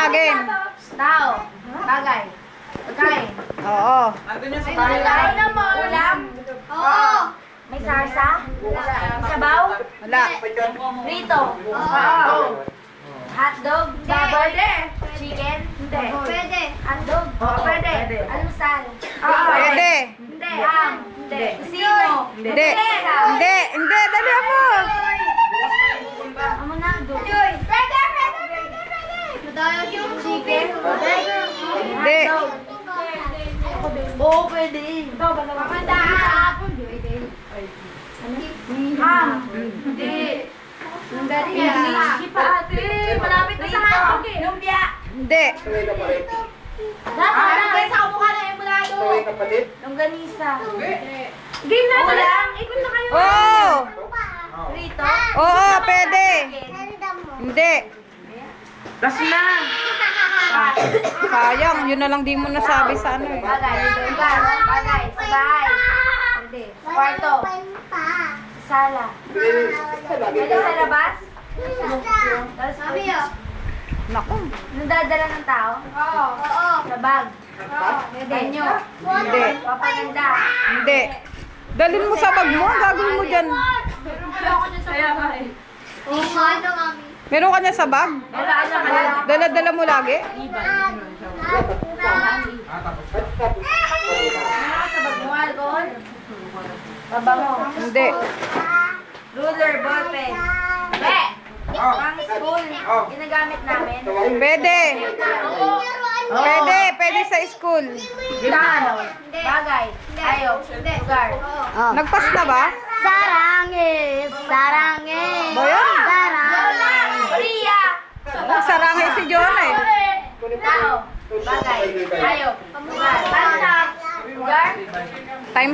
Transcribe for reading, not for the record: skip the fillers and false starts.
Tawagin. Tao. Bagay. Pagkain. Oo. Bagay naman. Ulam. Oo. May sarsa. Sabaw. Wala. Rito. Oo. Hotdog. Pwede. Chicken. Hindi. Pwede. Hotdog. Pwede. Almusal. Pwede. Hindi. Hindi. Sino? Hindi. Hindi. Hindi. Dali mo. Amo na doon. Pwede. Chicken. Hindi. Oo, pwede. Ham. Hindi. Hindi pa ate. Malapit na sa hotdog eh. Lumpia. Hindi. Dapat sa kamukha na emulado. Longganisa. Game na ito lang. Ikot na kayo. Oo. Rito. Oo, pwede. Hindi. Last na! Sayang, yun na lang di mo nasabi sa ano eh. Bagay. Bagay. Sa bahay. Pwede. Sa kwarto. Sa sala. Pwede sa labas. Tapos pwede. Naku. Nadadala ng tao? Oo. Sa bag? Oo. Pwede. Hindi. Papaganda. Hindi. Dalhin mo sa bag mo, gagawin mo dyan. Meron ka niya sa bag? Dala-dala mo lagi? Sa bag mo, alcohol? Babango. Hindi. Ruler, ballpen. Pang school. Ginagamit namin. Pwede. Pwede. Pwede sa school. Bagay. Ayaw. Lugar. Nagpas na ba? Sarangis. Sarangis. Ba yan? Sarangis. Priya. Sarangay si John eh. Tao. Bagay.